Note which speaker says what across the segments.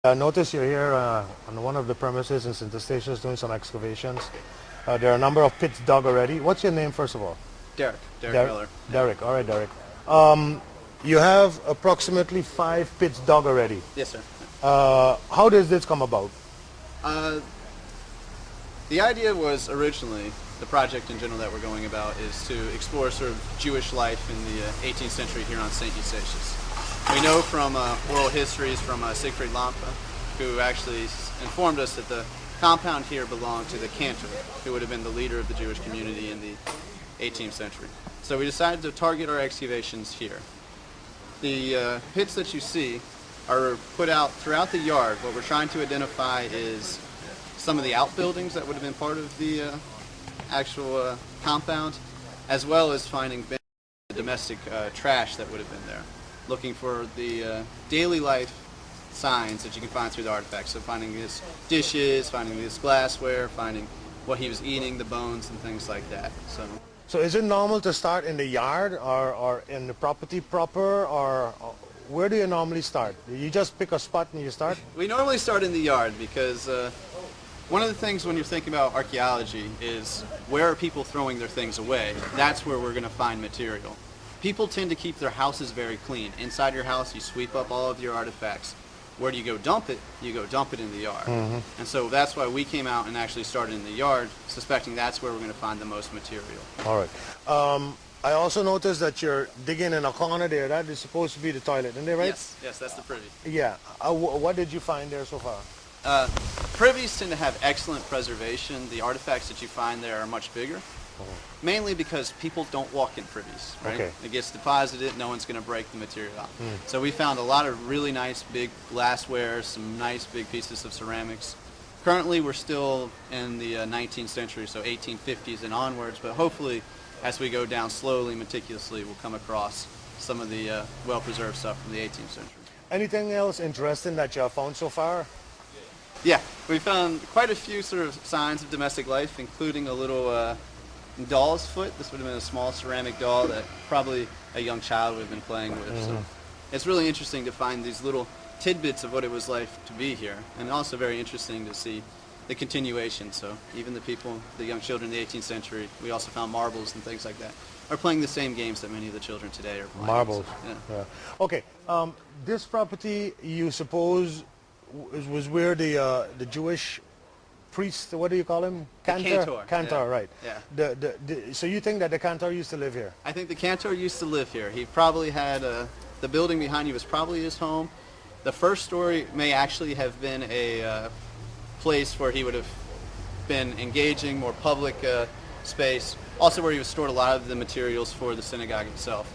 Speaker 1: I notice you're here on one of the premises in Statia doing some excavations. There are a number of pits dug already. What's your name, first of all?
Speaker 2: Derek
Speaker 1: Der-
Speaker 2: Miller.
Speaker 1: Derek. All right, Derek. You have approximately 5 pits dug already.
Speaker 2: Yes, sir.
Speaker 1: How does this come about?
Speaker 2: Uh, the idea was originally, the project in general that we're going about is to explore sort of Jewish life in the 18th century here on St. Eustatius. We know from oral histories from Siegfried Lampe, who actually informed us that the compound here belonged to the cantor, who would have been the leader of the Jewish community in the 18th century. So we decided to target our excavations here. The pits that you see are put out throughout the yard. What we're trying to identify is some of the outbuildings that would have been part of the actual compound, as well as finding domestic trash that would have been there. Looking for the daily life signs that you can find through the artifacts. So finding his dishes, finding his glassware, finding what he was eating, the bones and things like that.
Speaker 1: So is it normal to start in the yard or in the property proper, or where do you normally start? You just pick a spot and you start?
Speaker 2: We normally start in the yard because one of the things when you're thinking about archaeology is where are people throwing their things away? That's where we're going to find material. People tend to keep their houses very clean. Inside your house, you sweep up all of your artifacts. Where do you go dump it? You go dump it in the yard. Mm-hmm. And so that's why we came out and actually started in the yard, suspecting that's where we're going to find the most material.
Speaker 1: All right. I also noticed that you're digging in a corner there. That is supposed to be the toilet, isn't it, right?
Speaker 2: Yes, that's the privy.
Speaker 1: Yeah. What did you find there so far?
Speaker 2: Privies tend to have excellent preservation. The artifacts that you find there are much bigger. Mainly because people don't walk in privies, right?
Speaker 1: Okay.
Speaker 2: It gets deposited, no one's going to break the material out. So we found a lot of really nice big glassware, some nice big pieces of ceramics. Currently we're still in the 19th century, so 1850s and onwards, but hopefully as we go down slowly, meticulously, we'll come across some of the well-preserved stuff from the 18th century.
Speaker 1: Anything else interesting that you have found so far?
Speaker 2: Yeah, we found quite a few sort of signs of domestic life, including a little doll's foot. This would have been a small ceramic doll that probably a young child would have been playing with. Mm-hmm. So it's really interesting to find these little tidbits of what it was like to be here, and also very interesting to see the continuation. So even the people, the young children in the 18th century, we also found marbles and things like that, are playing the same games that many of the children today are playing.
Speaker 1: Marbles.
Speaker 2: So,
Speaker 1: yeah. Okay. This property, you suppose, was where the Jewish priest, what do you call him?
Speaker 2: Cantor.
Speaker 1: Cantor,
Speaker 2: yeah.
Speaker 1: right.
Speaker 2: Yeah.
Speaker 1: So you think that the cantor used to live here?
Speaker 2: I think the cantor used to live here. He probably had, the building behind you was probably his home. The first story may actually have been a place where he would have been engaging, more public space, also where he stored a lot of the materials for the synagogue itself.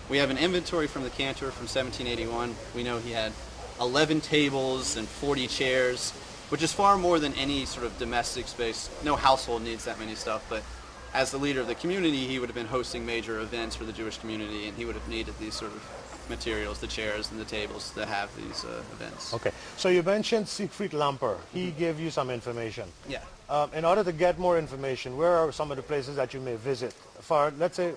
Speaker 2: We have an inventory from the cantor from 1781. We know he had 11 tables and 40 chairs, which is far more than any sort of domestic space. No household needs that many stuff, but as the leader of the community, he would have been hosting major events for the Jewish community, and he would have needed these sort of materials, the chairs and the tables, to have these events.
Speaker 1: Okay. So you mentioned Siegfried Lampe. He gave you some information.
Speaker 2: Yeah.
Speaker 1: In order to get more information, where are some of the places that you may visit for, let's say,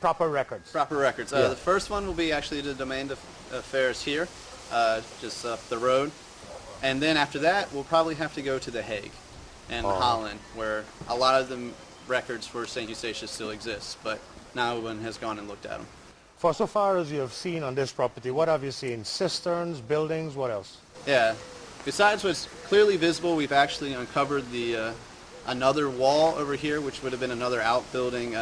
Speaker 1: proper records?
Speaker 2: Proper records.
Speaker 1: Yeah.
Speaker 2: The first one will be actually the Domaine de Affairs here, just up the road. And then after that, we'll probably have to go to The Hague and Holland, where a lot of the records for St. Eustatius still exist, but no one has gone and looked at them.
Speaker 1: For so far as you have seen on this property, what have you seen? Cisterns, buildings, what else?
Speaker 2: Yeah. Besides what's clearly visible, we've actually uncovered the another wall over here, which would have been another outbuilding.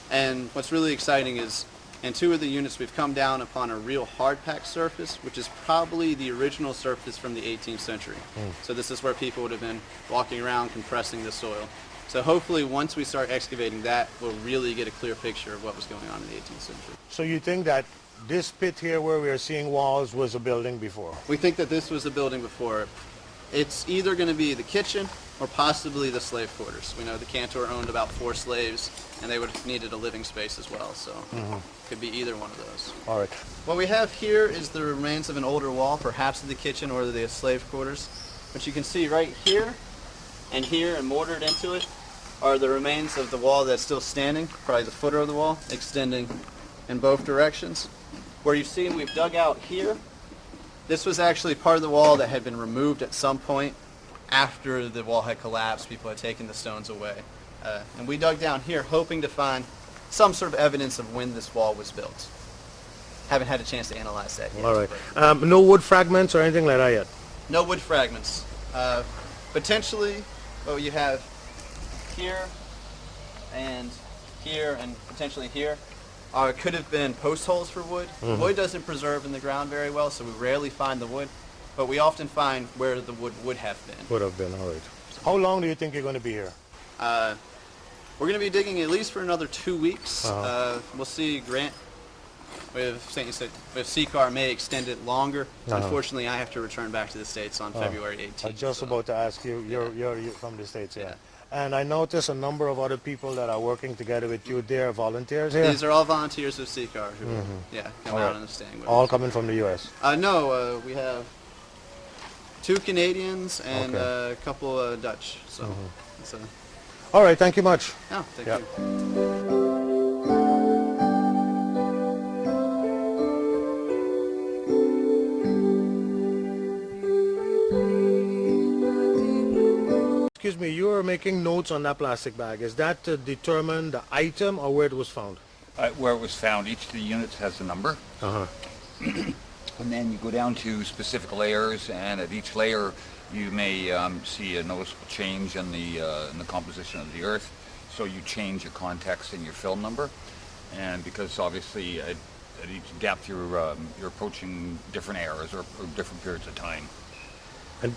Speaker 2: And what's really exciting is in 2 of the units we've come down upon a real hard-packed surface, which is probably the original surface from the 18th century. So this is where people would have been walking around compressing the soil. So hopefully once we start excavating that, we'll really get a clear picture of what was going on in the 18th century.
Speaker 1: So you think that this pit here where we are seeing walls was a building before?
Speaker 2: We think that this was a building before. It's either going to be the kitchen or possibly the slave quarters. We know the cantor owned about 4 slaves, and they would have needed a living space as well, so could be either one of those.
Speaker 1: All right.
Speaker 2: What we have here is the remains of an older wall, perhaps of the kitchen or the slave quarters. But you can see right here and mortared into it are the remains of the wall that's still standing, probably the footer of the wall, extending in both directions. Where you see we've dug out here This was actually part of the wall that had been removed at some point after the wall had collapsed. People had taken the stones away. And we dug down here hoping to find some sort of evidence of when this wall was built. Haven't had a chance to analyze that yet.
Speaker 1: All right. No wood fragments or anything like that yet?
Speaker 2: No wood fragments. Potentially, what you have here and potentially here could have been post holes for wood. Wood doesn't preserve in the ground very well, so we rarely find the wood, but we often find where the wood would have been.
Speaker 1: Would have been, all right. How long do you think you're going to be here?
Speaker 2: We're going to be digging at least for another 2 weeks. We'll see. Grant with CCAR may extend it longer. Unfortunately, I have to return back to the States on February 18th.
Speaker 1: I was just about to ask you. You're from the States, yeah. And I noticed a number of other people that are working together with you. They're volunteers here?
Speaker 2: These are all volunteers of CCAR who come out and staying with us.
Speaker 1: All coming from the U.S.?
Speaker 2: No, we have 2 Canadians and a couple Dutch. So, it's
Speaker 1: all right, thank you much.
Speaker 2: Oh, thank you.
Speaker 1: Excuse me, you are making notes on that plastic bag. Is that to determine the item or where it was found?
Speaker 3: Where it was found. Each of the units has a number. And then you go down to specific layers, and at each layer you may see a noticeable change in the composition of the earth. So you change your context and your film number. And because obviously at each depth you're approaching different eras or different periods of time.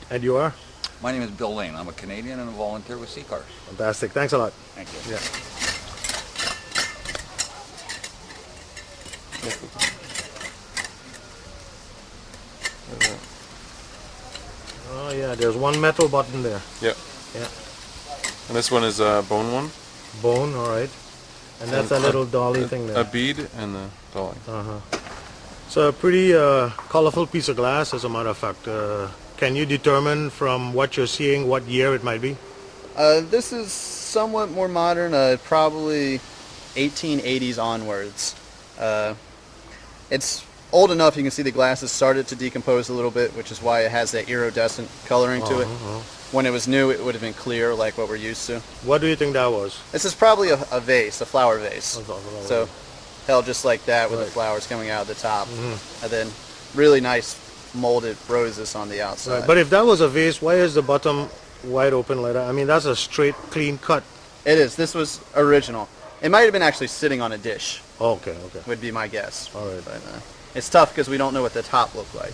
Speaker 1: And you are?
Speaker 3: My name is Bill Lane. I'm a Canadian and a volunteer with CCAR.
Speaker 1: Fantastic. Thanks a lot.
Speaker 3: Thank you.
Speaker 1: Yeah. Oh yeah, there's one metal button there.
Speaker 4: Yep.
Speaker 1: Yeah.
Speaker 4: And this one is a bone one.
Speaker 1: Bone, all right. And that's a little dolly thing there.
Speaker 4: A bead and the dolly.
Speaker 1: It's a pretty colorful piece of glass, as a matter of fact. Can you determine from what you're seeing what year it might be?
Speaker 2: This is somewhat more modern, probably 1880s onwards. It's old enough you can see the glass has started to decompose a little bit, which is why it has that iridescent coloring to it. When it was new, it would have been clear like what we're used to.
Speaker 1: What do you think that was?
Speaker 2: This is probably a vase, a flower vase. So held just like that with the flowers coming out of the top. And then really nice molded roses on the outside.
Speaker 1: Right. But if that was a vase, why is the bottom wide open like that? I mean, that's a straight, clean cut.
Speaker 2: It is. This was original. It might have been actually sitting on a dish.
Speaker 1: Okay.
Speaker 2: Would be my guess.
Speaker 1: All right.
Speaker 2: But, it's tough because we don't know what the top looked like.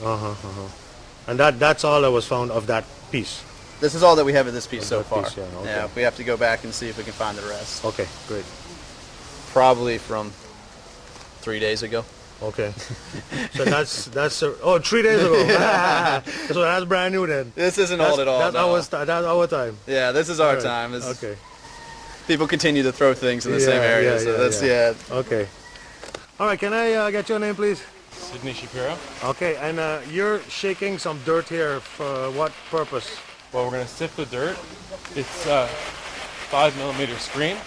Speaker 1: And that's all that was found of that piece?
Speaker 2: This is all that we have of this piece so far.
Speaker 1: Piece, yeah, okay.
Speaker 2: Yeah, we have to go back and see if we can find the rest.
Speaker 1: Okay, great.
Speaker 2: Probably from 3 days ago.
Speaker 1: Okay. So that's 3 days ago. So that's brand new then.
Speaker 2: This isn't old at all.
Speaker 1: That's our time.
Speaker 2: Yeah, this is our
Speaker 1: right.
Speaker 2: time.
Speaker 1: Okay.
Speaker 2: People continue to throw things in the same area,
Speaker 1: Okay. All right, can I get your name, please?
Speaker 5: Sydney Shapiro.
Speaker 1: Okay, and you're shaking some dirt here for what purpose?
Speaker 5: Well, we're going to sift the dirt. It's a 5mm screen,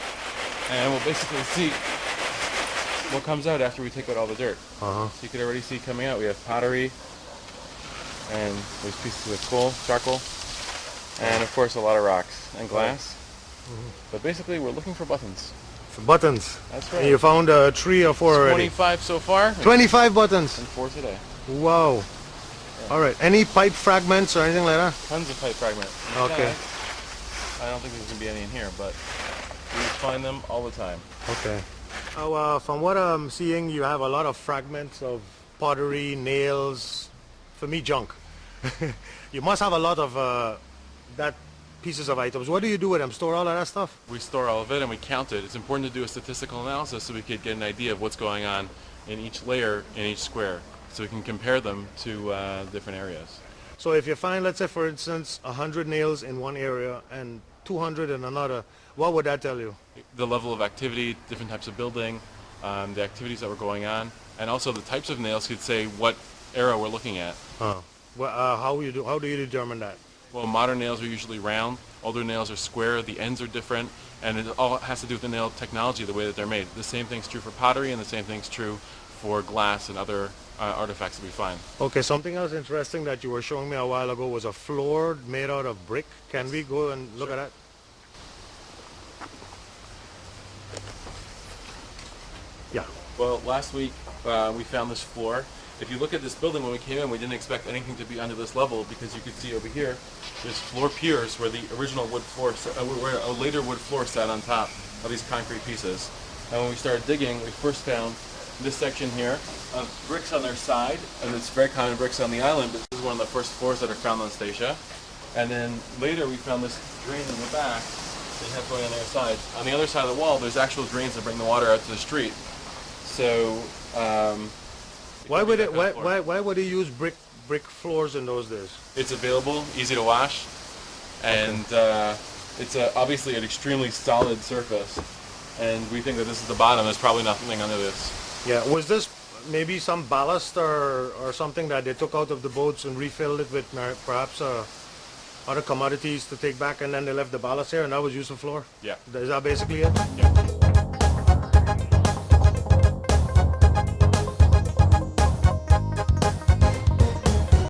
Speaker 5: and we'll basically see what comes out after we take out all the dirt. So you can already see coming out, we have pottery, and there's pieces of coal, charcoal, and of course a lot of rocks and glass. But basically we're looking for buttons.
Speaker 1: For buttons?
Speaker 5: That's right.
Speaker 1: And you found 3 or 4 already?
Speaker 5: 25 so far.
Speaker 1: 25 buttons?
Speaker 5: And 4 today.
Speaker 1: Wow. All right. Any pipe fragments or anything like that?
Speaker 5: Tons of pipe fragments.
Speaker 1: Okay.
Speaker 5: I don't think there's going to be any in here, but we find them all the time.
Speaker 1: Okay. From what I'm seeing, you have a lot of fragments of pottery, nails, for me, junk. You must have a lot of that pieces of items. What do you do with them? Store all of that stuff?
Speaker 5: We store all of it and we count it. It's important to do a statistical analysis so we could get an idea of what's going on in each layer, in each square, so we can compare them to different areas.
Speaker 1: So if you find, let's say for instance, 100 nails in one area and 200 in another, what would that tell you?
Speaker 5: The level of activity, different types of building, the activities that were going on, and also the types of nails could say what era we're looking at.
Speaker 1: Well, how do you determine that?
Speaker 5: Well, modern nails are usually round, older nails are square, the ends are different, and it all has to do with the nail technology, the way that they're made. The same thing's true for pottery, and the same thing's true for glass and other artifacts that we find.
Speaker 1: Okay, something else interesting that you were showing me a while ago was a floor made out of brick. Can we go and look at that? Yeah.
Speaker 5: Well, last week we found this floor. If you look at this building, when we came in, we didn't expect anything to be under this level because you could see over here, there's floor piers where the original wood floor, where a later wood floor sat on top of these concrete pieces. And when we started digging, we first found this section here of bricks on their side, and it's very common bricks on the island, but this is one of the first floors that are found on Statia. And then later we found this drain in the back they have going on their side. On the other side of the wall, there's actual drains that bring the water out to the street. So,
Speaker 1: Why would they use brick floors in those days?
Speaker 5: it's available, easy to wash, and it's obviously an extremely solid surface. And we think that this is the bottom. There's probably nothing under this.
Speaker 1: Yeah. Was this maybe some ballast or something that they took out of the boats and refilled it with perhaps other commodities to take back, and then they left the ballast here, and that was used for floor?
Speaker 5: Yeah.
Speaker 1: Is that basically it?
Speaker 5: Yeah.